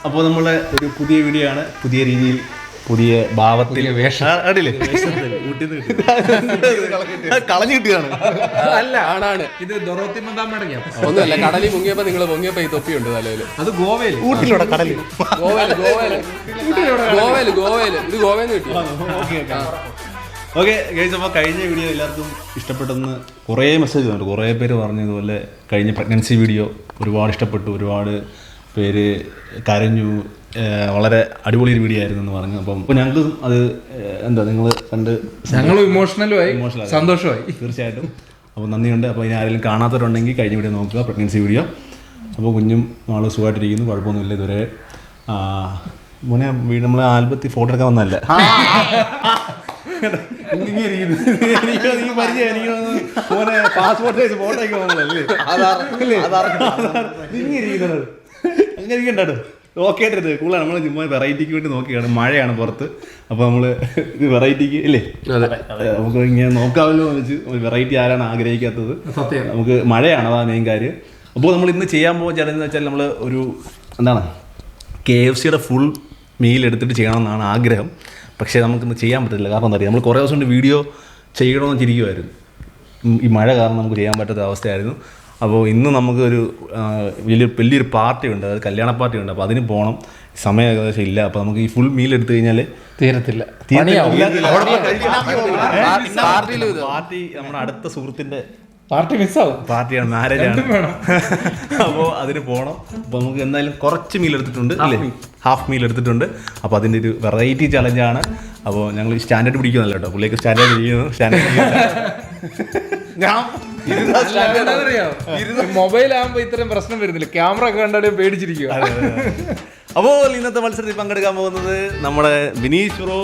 അപ്പോൾ നമ്മളെ ഒരു പുതിയ വീഡിയോ ആണ്. പുതിയ രീതിയിൽ, പുതിയ ഭാവത്തിൽ കളഞ്ഞു കിട്ടുകയാണ്. അല്ല ആണാണ് ഇത് ഒന്നുമല്ല. കടലിൽ മുങ്ങിയപ്പോ നിങ്ങൾ പൊങ്ങിയപ്പോ ഈ തൊപ്പിയുണ്ട് തലയില്. അത് ഗോവയില്, ഊട്ടിയിലൂടെ കടലിൽ, ഗോവയില് ഇത് ഗോവയിൽ കിട്ടി. ഓക്കെ ഗൈസ്, അപ്പോൾ കഴിഞ്ഞ വീഡിയോ എല്ലാവർക്കും ഇഷ്ടപ്പെട്ടെന്ന് കുറേ മെസ്സേജ് വന്നിട്ട് കുറേ പേര് പറഞ്ഞതുപോലെ കഴിഞ്ഞ പ്രഗ്നൻസി വീഡിയോ ഒരുപാട് ഇഷ്ടപ്പെട്ടു, ഒരുപാട് പേര് കരഞ്ഞു, വളരെ അടിപൊളി ഒരു വീഡിയോ ആയിരുന്നു എന്ന് പറഞ്ഞു. അപ്പം ഞങ്ങൾക്കും അത് എന്താ നിങ്ങൾ കണ്ട് ഞങ്ങൾ ഇമോഷണലായി, സന്തോഷമായി തീർച്ചയായിട്ടും. അപ്പോൾ നന്ദിയുണ്ട്. അപ്പോൾ ഇനി ആരെങ്കിലും കാണാത്തവരുണ്ടെങ്കിൽ കഴിഞ്ഞ വീഡിയോ നോക്കുക, പ്രഗ്നൻസി വീഡിയോ. അപ്പോൾ കുഞ്ഞും നാളെ സുഖമായിട്ടിരിക്കുന്നു, കുഴപ്പമൊന്നുമില്ല ഇതുവരെ. മോനെ നമ്മൾ ആൽബത്തിൽ ഫോട്ടോ എടുക്കാൻ വന്നതല്ല. പാസ്പോർട്ട് സൈസ് ഫോട്ടോ ഒക്കെ വന്നതല്ലേ? അങ്ങനെ ഇരിക്കണ്ടോ? ഓക്കെ ആയിട്ടത് കൂളാണ്. നമ്മൾ ചുമ്മാ വെറൈറ്റിക്ക് വേണ്ടി നോക്കിയാണ്. മഴയാണ് പുറത്ത്, അപ്പോൾ നമ്മൾ ഇത് വെറൈറ്റിക്ക് ഇല്ലേ, നമുക്ക് ഇങ്ങനെ നോക്കാമല്ലോ എന്ന് വെച്ച്. വെറൈറ്റി ആരാണ് ആഗ്രഹിക്കാത്തത്? നമുക്ക് മഴയാണ്, അതാണ് മെയിൻ കാര്യം. അപ്പോൾ നമ്മൾ ഇന്ന് ചെയ്യാൻ പോകുന്ന ചലഞ്ച് എന്ന് വെച്ചാൽ നമ്മൾ ഒരു എന്താണ് KFCയുടെ ഫുൾ മീൽ എടുത്തിട്ട് ചെയ്യണമെന്നാണ് ആഗ്രഹം. പക്ഷേ നമുക്കിന്ന് ചെയ്യാൻ പറ്റില്ല. കാരണം എന്താ പറയുക, നമ്മൾ കുറേ ദിവസം കൊണ്ട് വീഡിയോ ചെയ്യണമെന്ന് വെച്ചിരിക്കുമായിരുന്നു. ഈ മഴ കാരണം നമുക്ക് ചെയ്യാൻ പറ്റാത്ത അവസ്ഥയായിരുന്നു. അപ്പോൾ ഇന്ന് നമുക്കൊരു വലിയൊരു പാർട്ടി ഉണ്ട്, അതായത് കല്യാണ പാർട്ടി ഉണ്ട്. അപ്പോൾ അതിന് പോകണം. സമയം ഏകദേശം ഇല്ല. അപ്പോൾ നമുക്ക് ഈ ഫുൾ മീൽ എടുത്തു കഴിഞ്ഞാൽ തീരത്തില്ല. പാർട്ടി നമ്മുടെ അടുത്ത സുഹൃത്തിൻ്റെ പാർട്ടിയാണ്, മാരേജാണ്. അപ്പോൾ അതിന് പോകണം. അപ്പോൾ നമുക്ക് എന്തായാലും കുറച്ച് മീൽ എടുത്തിട്ടുണ്ട് അല്ലേ, ഹാഫ് മീൽ എടുത്തിട്ടുണ്ട്. അപ്പോൾ അതിൻ്റെ ഒരു വെറൈറ്റി ചലഞ്ചാണ്. അപ്പോൾ ഞങ്ങൾ സ്റ്റാൻഡേർഡ് പിടിക്കുന്നില്ല കേട്ടോ, പുള്ളിയൊക്കെ സ്റ്റാൻഡേർഡ് പിടിക്കുന്നു. മൊബൈൽ ആകുമ്പോ ഇത്രയും പ്രശ്നം വരുന്നില്ല, ക്യാമറ ഒക്കെ കണ്ടാലും പേടിച്ചിരിക്കുക. അപ്പോൾ ഇന്നത്തെ മത്സരത്തിൽ പങ്കെടുക്കാൻ പോകുന്നത് നമ്മുടെ ബിനീഷ് ബ്രോ,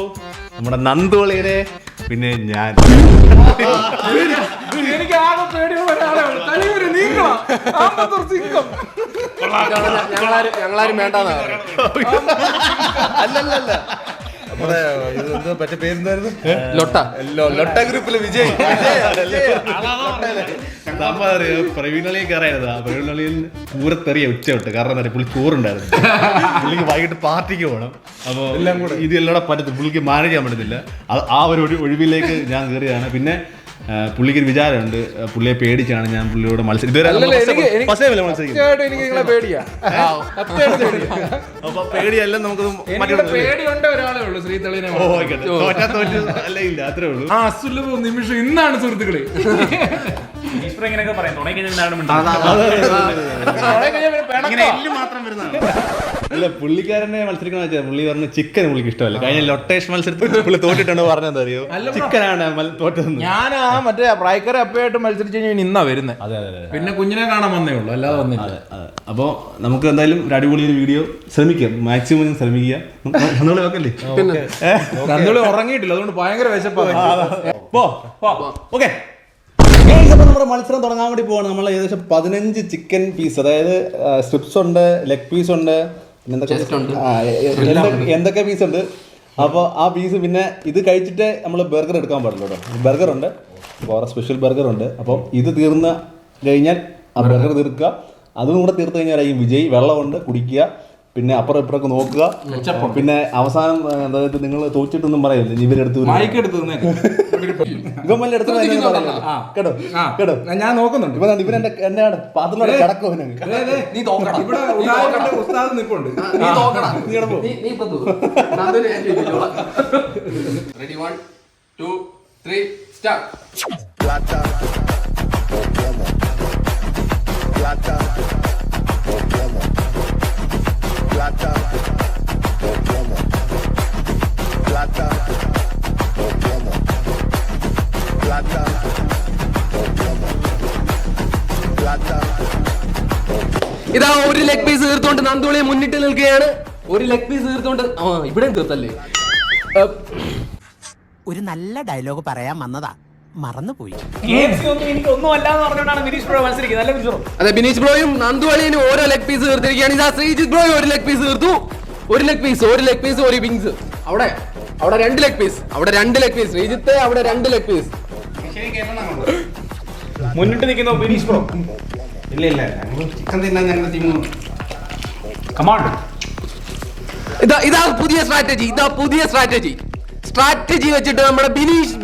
നമ്മുടെ നന്ദോളിയുടെ, പിന്നെ ഞാൻ. എനിക്ക് ആകെ പേടിയുള്ള ഒരാളാണ്. ഞങ്ങളാരും വേണ്ടാന്ന്. അല്ലല്ല, നമ്മുടെ മറ്റേ പേരെന്തായിരുന്നു? ലൊട്ട ഗ്രൂപ്പിലെ വിജയ്. പ്രവീണളിയിൽ കയറായിരുന്നു. ആ പ്രവീണളിയിൽ പൂരത്തെറിയ ഉച്ച വിട്ട്. കാരണം എന്താ, പുള്ളി ചോറുണ്ടായിരുന്നു. പുള്ളിക്ക് വൈകിട്ട് പാർട്ടിക്ക് പോകണം. അപ്പോൾ എല്ലാം കൂടെ ഇത് എല്ലാം പറ്റത്തില്ല, പുള്ളിക്ക് മാനേജ് ചെയ്യാൻ പറ്റത്തില്ല. ആ ഒരു ഒഴിവിലേക്ക് ഞാൻ കയറിയാണ്. പിന്നെ പുള്ളിക്കൊരു വിചാരമുണ്ട്, പുള്ളിയെ പേടിച്ചാണ് ഞാൻ പുള്ളിയോട് മത്സരം. ഇതുവരെ അപ്പൊ പേടിയല്ല, നമുക്ക് ഇല്ല, അത്രേ ഉള്ളൂ. അസുലഭ നിമിഷം ഇന്നാണ് സുഹൃത്തുക്കളെ. അല്ല, പുള്ളിക്കാരനെ മത്സരിക്കണമെന്ന് വെച്ചാൽ പുള്ളി പറഞ്ഞ ചിക്കൻ പുള്ളിക്ക് ഇഷ്ടമല്ല. കഴിഞ്ഞ ലൊട്ടേഷൻ മത്സരത്തിൽ പുള്ളി തോറ്റിട്ടുണ്ടോ പറഞ്ഞത് അറിയോ? ചിക്കനാണ് തോറ്റത്. ഞാൻ മറ്റേ പ്രായക്കാരെ അപ്പയായിട്ട് മത്സരിച്ച് കഴിഞ്ഞാൽ ഇന്നാ വരുന്നത്. അതെ, പിന്നെ കുഞ്ഞിനെ കാണാൻ വന്നേ ഉള്ളൂ, അല്ലാതെ വന്നില്ല. അപ്പോൾ നമുക്ക് എന്തായാലും ഒരു അടിപൊളി ഒരു വീഡിയോ ശ്രമിക്കാം, മാക്സിമം ശ്രമിക്കുക. നന്ദോളി ഉറങ്ങിയിട്ടില്ല, അതുകൊണ്ട് ഭയങ്കര വിശപ്പാണ്. ഓക്കെ, അപ്പോൾ നമ്മുടെ മത്സരം തുടങ്ങാൻ വേണ്ടി പോവാണ്. നമ്മൾ ഏകദേശം 15 ചിക്കൻ പീസ്, അതായത് സ്ട്രിപ്സ് ഉണ്ട്, ലെഗ് പീസ് ഉണ്ട്, എന്തൊക്കെ പീസ് ഉണ്ട്. അപ്പോൾ ആ പീസ് പിന്നെ ഇത് കഴിച്ചിട്ട് നമ്മൾ ബർഗർ എടുക്കാൻ പാടില്ല കേട്ടോ. ബർഗർ ഉണ്ട്, വേറെ സ്പെഷ്യൽ ബർഗർ ഉണ്ട്. അപ്പോൾ ഇത് തീർന്ന് കഴിഞ്ഞാൽ ആ ബർഗർ തീർക്കുക. അതും കൂടെ തീർത്ത് കഴിഞ്ഞാൽ ഈ വിജയ്. വെള്ളമുണ്ട്, കുടിക്കുക. പിന്നെ അപ്പുറം ഇപ്പുറമൊക്കെ നോക്കുക. പിന്നെ അവസാനം അതായത് നിങ്ങൾ തോച്ചിട്ടൊന്നും പറയില്ല, ഇവരെടുത്ത് ഇവന്മാരുടെ അടുത്ത് കേട്ടോ കേട്ടോ, ഞാൻ നോക്കുന്നുണ്ട്. ഇവൻ എന്നെയാണ് പാത്രത്തിലൂടെ കിടക്കും. ഇതാ ഒരു ലെഗ് പീസ് തീർത്തോണ്ട് നന്ദോളിയെ മുന്നിട്ട് നിൽക്കുകയാണ്. ഒരു ലെഗ് പീസ് തീർത്തോണ്ട് ഇവിടെ തീർത്തല്ലേ. ഒരു നല്ല ഡയലോഗ് പറയാൻ വന്നതാ, മറന്നുപോയി. അതെ, ബിനീഷ് ബ്രോയും നന്ദുവളിയും ഓരോ ലെഗ് പീസ് തീർത്തിരിക്കുകയാണ്. ഇതാ ശ്രീജിത്ത് ബ്രോയും ഒരു ലെഗ് പീസ് തീർത്തു. ഒരു ലെഗ് പീസ് ഒരു വിങ്സ്. അവിടെ 2 ലെഗ് പീസ്, അവിടെ 2 ലെഗ് പീസ്. ശ്രീജിത്ത് അവിടെ 2 ലെഗ് പീസ്. മുന്നിട്ട് നിൽക്കുന്ന ബിനീഷ് ബ്രോ. ഇല്ല ചിക്കൻ തിന്നാൻ ഞങ്ങളുടെ ടീം. കമാണ്ട് ഇതാ പുതിയ സ്ട്രാറ്റജി വെച്ചിട്ട് നമ്മുടെ ബിനീഷ്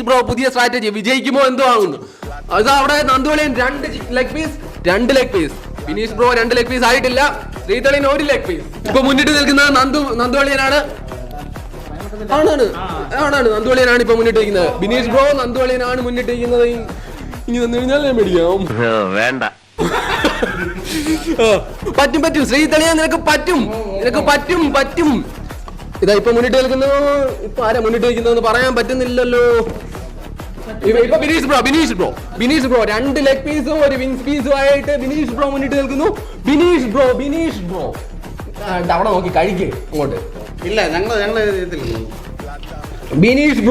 ബ്രോ പുതിയ സ്ട്രാറ്റജി വിജയിക്കുമോ എന്തോ ആകുന്നു. അതാ അവിടെ നന്ദുവളിയൻ 2 leg piece. Bineesh bro 2 leg piece ആയിട്ടില്ല. ശ്രീതളിയൻ 1 ലെഗ് പീസ്. ഇപ്പൊ മുന്നിട്ട് നിൽക്കുന്നത് നന്ദുവളിയനാണ്. നന്ദുവളിയനാണ് ഇപ്പൊ മുന്നിട്ട് നിൽക്കുന്നത്. ബിനീഷ് ബ്രോ നന്ദുവളിയനാണ് മുന്നിട്ട് നിൽക്കുന്നത്. ഇനി വന്നു കഴിഞ്ഞാൽ ഞാൻ മേടിക്കാം. വേണ്ട. പറ്റും ശ്രീതളിയൻ നിനക്ക് പറ്റും. ഇതാ ഇപ്പൊ മുന്നിട്ട് നിൽക്കുന്നത്. ഇപ്പൊ ആരാ മുന്നിട്ട് നിൽക്കുന്നതെന്ന് പറയാൻ പറ്റുന്നില്ലല്ലോ. ഇപ്പൊ ബിനീഷ് ബ്രോ 2 ലെഗ് പീസും 1 വിങ്സ് പീസും ആയിട്ട് ബിനീഷ് ബ്രോ മുന്നിട്ട് നിൽക്കുന്നു. ബിനീഷ് ബ്രോ അവിടെ നോക്കി കഴിക്ക് അങ്ങോട്ട്. ഇല്ല ഞങ്ങള് ബിനീഷ്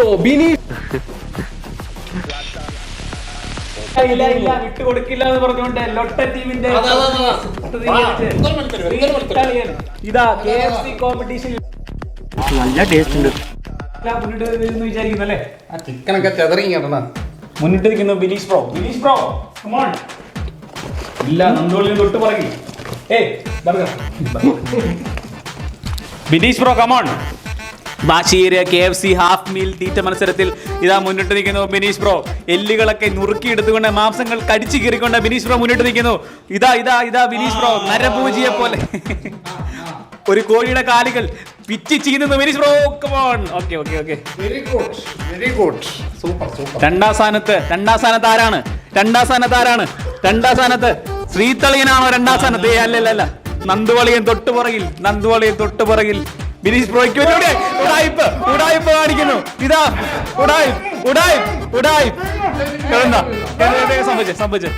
വിട്ടുകൊടുക്കില്ല എന്ന് പറഞ്ഞുകൊണ്ട് ലൊട്ട ടീമിന്റെ ഇതാ KFC കോമ്പറ്റീഷൻ നല്ല ടേസ്റ്റ് ഉണ്ട്. മുന്നിട്ട് വിചാരിക്കുന്നല്ലേ? ചിക്കനൊക്കെ ചെതറിങ്ങ മുന്നിട്ട് നിൽക്കുന്നു ബിനീഷ് ബ്രോ. come on. ഇല്ല നന്ദോളിന് തൊട്ട് പറയും. Bineesh bro come on. Basheer KFC half meal തീറ്റ മത്സരത്തിൽ ഇതാ മുന്നിട്ട് നിൽക്കുന്നു ബിനീഷ് ബ്രോ. എല്ലുകളൊക്കെ നുറുക്കി എടുത്തുകൊണ്ട് മാംസങ്ങൾ കടിച്ചു കീറിക്കൊണ്ട് ബിനീഷ് ബ്രോ മുന്നിട്ട് നിൽക്കുന്നു. ഇതാ ബിനീഷ് ബ്രോ നരഭൂജിയെ പോലെ ഒരു കോഴിയുടെ കാലുകൾ പിച്ചി ചെയ്യുന്നു Bineesh bro. Come on. Okay very good super. രണ്ടാം സ്ഥാനത്ത് ആരാണ്? രണ്ടാം സ്ഥാനത്ത് ശ്രീതളിയനാണോ രണ്ടാം സ്ഥാനത്ത്? അല്ല നന്ദുവളിയൻ തൊട്ടുപുറകിൽ ബിനീഷ് ബ്രോയ്ക്ക് ഉടായിപ്പ് കാണിക്കുന്നു. ഇതാ ഉടായിപ്പ് സംഭവിച്ചു.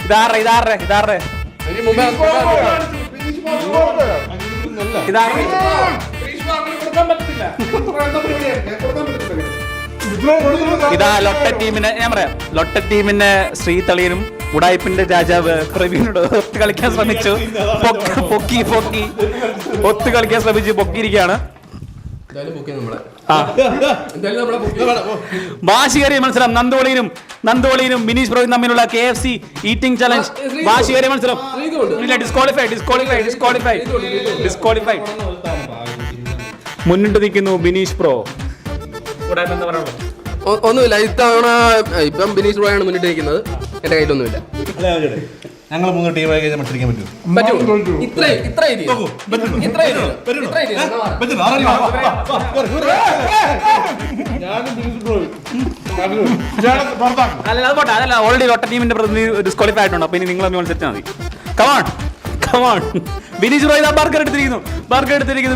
ഇതാറേ ഇതാ ലൊട്ട ടീമിന് ശ്രീതളിയനും ഉടായിപ്പിന്റെ രാജാവ് പ്രവീണോട് ഒത്തു കളിക്കാൻ ശ്രമിച്ചു. ഒത്തു കളിക്കാൻ ശ്രമിച്ചു പൊക്കിയിരിക്കുകയാണ്. വാശിയേറിയ മത്സരം നന്ദുവളിയനും ബിനീഷ് ബ്രോയും തമ്മിലുള്ള KFC ഈറ്റിംഗ് ചലഞ്ച്. വാശിയേറിയ മത്സരം. ഡിസ്ക്വാളിഫൈഡ്. മുന്നിട്ട് നിൽക്കുന്നു ബിനീഷ് ബ്രോ. ഒന്നുമില്ല ഇത്തവണ. ഇപ്പം ബിനീഷ് ബ്രോയാണ് മുന്നിട്ട് നിൽക്കുന്നത്. എന്റെ കയ്യിലൊന്നുമില്ല. ഞങ്ങൾ 3 ടീമായി കഴിഞ്ഞാൽ മത്സരിക്കാൻ പറ്റുമോ? ഓൾറെഡി ഒട്ട ടീമിന്റെ പ്രതിനിധി ഡിസ്ക്വാളിഫൈ ആയിട്ടുണ്ട്. അപ്പൊ ഇനി നിങ്ങൾ മത്സരിച്ചാൽ മതി. കമോൺ. ബിനീഷ് ബ്രോ ഇതാ ബർഗർ എടുത്തിരിക്കുന്നു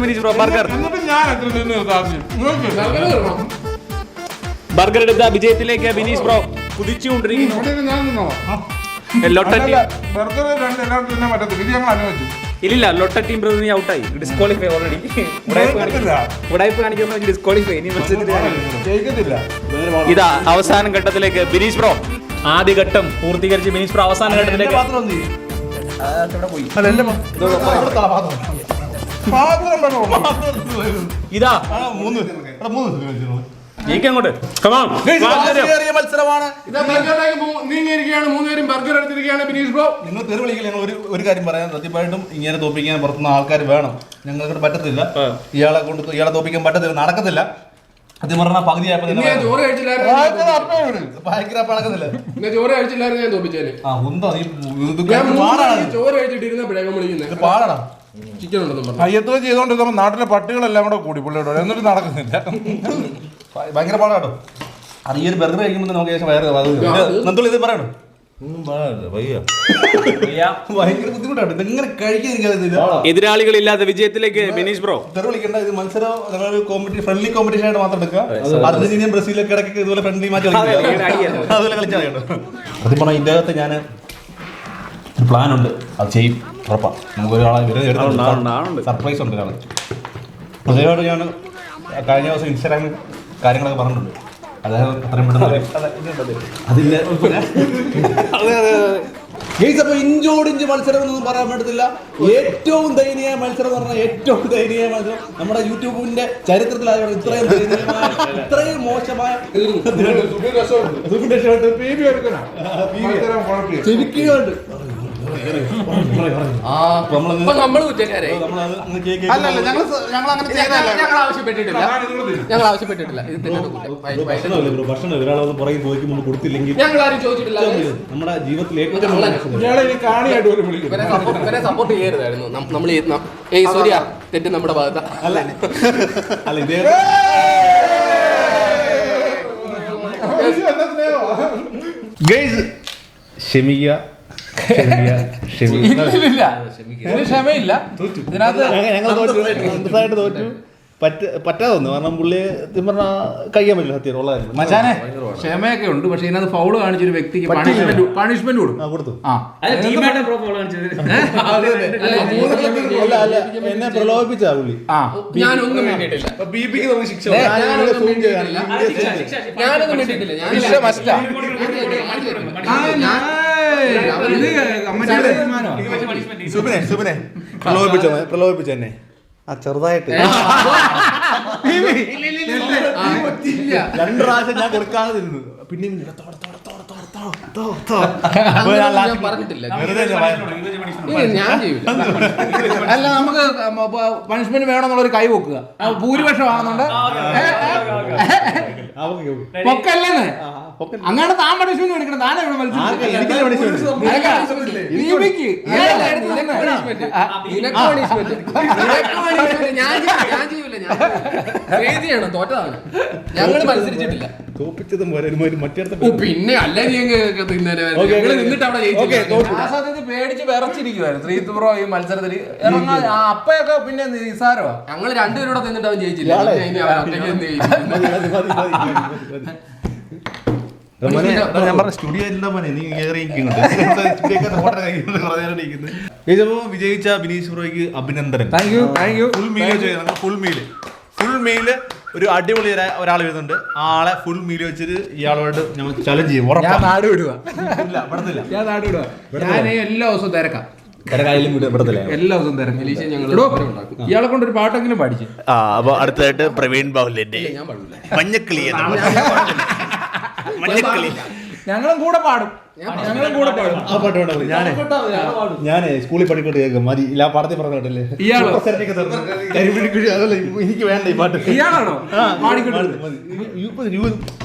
ബിനീഷ് ബ്രോ. ബർഗർ എടുത്ത വിജയത്തിലേക്ക് ബിനീഷ് ബ്രോ കുതിച്ചുകൊണ്ടിരിക്കുന്നു. ഇല്ല ലൊട്ട ടീം പ്രതിനിധി ഔട്ടായി. Disqualify already. ഉടായ്പ കാണിക്കുന്ന ഡിസ്ക്വാളിഫൈ. ഇനി മത്സരത്തിൽ ഇതാ അവസാന ഘട്ടത്തിലേക്ക് ബിനീഷ് ബ്രോ. ആദ്യ ഘട്ടം പൂർത്തീകരിച്ച് ബിനീഷ് ബ്രോ അവസാന ഘട്ടത്തിലേക്ക് ഇതാ ജയിക്കങ്ങോട്ട്. മത്സരമാണ്. നീങ്ങിയിരിക്കുകയാണ്. 3 പേരും ബർഗർ എടുത്തിരിക്കുകയാണ് ബിനീഷ് ബ്രോ. നിങ്ങൾ തെറി വിളിക്കില്ല. ഞങ്ങൾ ഒരു കാര്യം പറയാൻ സത്യമായിട്ടും ഇങ്ങനെ തോപ്പിക്കാൻ പുറത്തുനിന്ന് ആൾക്കാർ വേണം. ഞങ്ങൾക്ക് പറ്റത്തില്ല. ഇയാളെ തോപ്പിക്കാൻ പറ്റത്തില്ല, നടക്കത്തില്ല. സത്യം പറഞ്ഞാൽ പകുതി ചോറ് പാടാ. അയ്യത്തോ ചെയ്തോണ്ടിരുന്നപ്പോ നാട്ടിലെ പട്ടികളെല്ലാം കൂടെ കൂടി പുള്ളിയോട് എന്നിട്ട് നടക്കുന്നില്ല. ഭയങ്കര പാടാട്ടോ. അത് ഈ ഒരു ബർഗർ കഴിക്കുമ്പോൾ നമുക്ക് ശേഷം വയറ് നന്ദുള്ളി ഇത് പറയണോ? ഭയങ്കര ബുദ്ധിമുട്ടാണ് ഇതെങ്ങനെ കഴിക്കാൻ. എതിരാളികളില്ലാത്ത വിജയത്തിലേക്ക് ബിനീഷ് ബ്രോ. തെറി വിളിക്കേണ്ട. ഇത് മത്സരം ഫ്രണ്ട്ലി കോമ്പറ്റീഷൻ ആയിട്ട് മാത്രം എടുക്കുക. അർജന്റീനയും ബ്രസീലൊക്കെ ഇടയ്ക്ക് ഇതുപോലെ ഫ്രണ്ട്ലി മാച്ച് അതുപോലെ കളിച്ചാൽ സത്യം പറഞ്ഞാൽ ഇതിനകത്ത് ഞാൻ ഒരു പ്ലാൻ ഉണ്ട്. അത് ചെയ്യും ഉറപ്പാണ്. നമുക്ക് ഒരാളെ സർപ്രൈസ് ഉണ്ട്. ഒരാൾ പ്രത്യേകമായിട്ട് ഞാൻ കഴിഞ്ഞ ദിവസം ഇൻസ്റ്റാഗ്രാമിൽ കാര്യങ്ങളൊക്കെ പറഞ്ഞിട്ടുണ്ട്. അദ്ദേഹം അത്രയും പെട്ടെന്ന് അതില്ല. അപ്പൊ ഇഞ്ചോടിഞ്ച് മത്സരം എന്നൊന്നും പറയാൻ പറ്റത്തില്ല. ഏറ്റവും ദയനീയ മത്സരം എന്ന് പറഞ്ഞാൽ ഏറ്റവും ദയനീയ മത്സരം നമ്മുടെ യൂട്യൂബിന്റെ ചരിത്രത്തിലായതുകൊണ്ട് ഇത്രയും ദയനീയമായ ഇത്രയും മോശമായ ചെവിക്കുണ്ട്. നമ്മൾ കുറ്റക്കാരെ അല്ലല്ല ഞങ്ങൾ അങ്ങനെ ചെയ്തതല്ല. ഞങ്ങൾ ആവശ്യപ്പെട്ടിട്ടില്ല ഇത് തെറ്റാണ് കുറ്റം. ഭക്ഷണമല്ലേ ബ്രോ, ഭക്ഷണം ഒരാളൊന്ന് പുറകെ ചോദിക്കുമ്പോൾ കൊടുത്തില്ലെങ്കിൽ ഞങ്ങൾ ആരും ചോദിച്ചിട്ടില്ല. നമ്മുടെ ജീവിതത്തിൽ ഏറ്റവും ഇവരെ സപ്പോർട്ട് ചെയ്യരുതായിരുന്നു നമ്മൾ. ഏയ് സൂര്യ, തെറ്റ് നമ്മുടെ ഭാഗത്താ. അല്ല ഇതേ ഗൈസ് ക്ഷമിക്കുക. ക്ഷമയില്ല ഇതിനകത്ത്. ഞങ്ങൾ തോറ്റു. പറ്റാതെ വന്നു. കാരണം പുള്ളിയെ പറഞ്ഞാൽ കഴിക്കാൻ പറ്റില്ല. സത്യം ഉള്ള കാര്യം. മച്ചാനെ ക്ഷമയൊക്കെ ഉണ്ട്, പക്ഷെ ഇതിനകത്ത് ഫൗള് കാണിച്ചൊരു വ്യക്തിക്ക് പണിഷ്മെന്റ് കൊടുക്കും. കൊടുത്തു. എന്നെ പ്രലോഭിപ്പിച്ചാ പുള്ളി. ഞാനൊന്നും വേണ്ടിയിട്ടില്ല. ഞാനൊന്നും വേണ്ടിയിട്ടില്ല. സുബിനെ പ്രലോഭിപ്പിച്ചു എന്നെ ചെറുതായിട്ട് 2 പ്രാവശ്യം ഞാൻ കൊടുക്കാതെ തിന്നു. പിന്നെ പറഞ്ഞിട്ടില്ല ഞാൻ ചെയ്യൂല. അല്ല, നമുക്ക് പണിഷ്മെന്റ് വേണമെന്നുള്ളൊരു കൈ വെക്കുക. ഭൂരിപക്ഷമാണെന്നുണ്ട് പൊക്കല്ലേ അങ്ങനെ താൻ പണിഷ്മെന്റ് മേടിക്കണം. താനെ ഇവിടെ തോറ്റതാണ്. ഞങ്ങൾ മത്സരിച്ചിട്ടില്ല. പിന്നെ അല്ല നിന്നിട്ട് അവിടെ പേടിച്ച് വിറച്ചിരിക്കുവായിരുന്നു ശ്രീജിത്ത് ബ്രോ ഈ മത്സരത്തിൽ ഇറങ്ങാൻ. അപ്പയൊക്കെ പിന്നെ നിസാരമാ. ഞങ്ങൾ രണ്ടുപേരോടെ നിന്നിട്ട് അവൻ ജയിച്ചില്ല. വിജയിച്ച ബിനീഷ് ബ്രോയ്ക്ക് അഭിനന്ദനം. ഫുൾ മീല് ഒരു അടിപൊളി ഒരാൾ വരുന്നുണ്ട്. ആളെ ഫുൾ മീല് വെച്ചിട്ട് ഇയാളോട് ഞങ്ങൾ ചലഞ്ച് ചെയ്യും. ഞാൻ നാട് വിടുക. ഞാൻ നാട് വിടുക. ഞാൻ എല്ലാ ദിവസവും തിരക്കാം. എല്ലാ ദിവസവും തിരക്കാം. ഇയാളെ കൊണ്ടൊരു പാട്ടെങ്കിലും പാടിച്ചു. അപ്പൊ അടുത്തതായിട്ട് പ്രവീൺ ബാഹുലിന്റെ മഞ്ഞക്കിളി. ഞങ്ങളും കൂടെ പാടും. ആ പാട്ട് വേണ്ട. ഞാനേ സ്കൂളിൽ പഠിക്കൊണ്ട് കേൾക്കും. മതി ഇല്ല പാടത്തിൽ പറഞ്ഞിട്ടല്ലേ എനിക്ക് വേണ്ട ഈ പാട്ട്. ഇയാളാണോ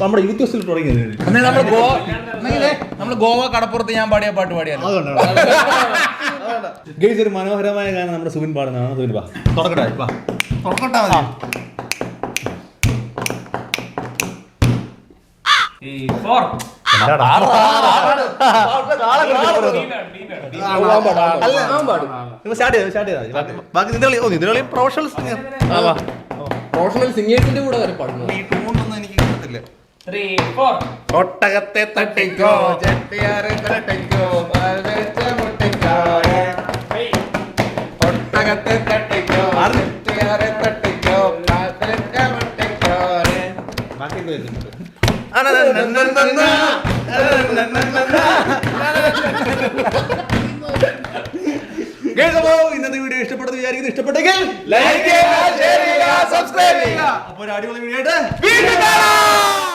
നമ്മുടെ യൂത്ത് ഹോസ്റ്റൽ തുടങ്ങിയത്? നമ്മൾ ഗോവ കടപ്പുറത്ത് ഞാൻ പാടിയ പാട്ട് പാടിയാലോ? ഗൈസ്, ഒരു മനോഹരമായ ഗാനം നമ്മുടെ സുബിൻ പാടുന്നതാണ്. സുബിൻ വാ തുറക്കട്ടെ. പ്രൊഫഷണൽ സിംഗേഴ്സിന്റെ കൂടെ വരെ പാടുന്നു. ഒട്ടകത്തെ തട്ടിക്കോ ചെട്ടിയാറ് തട്ടിക്കോ ഒട്ടകത്തെ തട്ടിക്കോ ചെട്ടിയാറ് തട്ടിക്കോ ഇന്നത്തെ വീഡിയോ ഇഷ്ടപ്പെടുന്നത് വിചാരിക്കുന്നത്. ഇഷ്ടപ്പെട്ടെങ്കിൽ ലൈക്ക് ചെയ്യുക, ഷെയർ ചെയ്യുക, സബ്സ്ക്രൈബ് ചെയ്യുക. അപ്പോൾ ഒരു അടിപൊളി വീഡിയോ ആയിട്ട് വീണ്ടും കാണാം.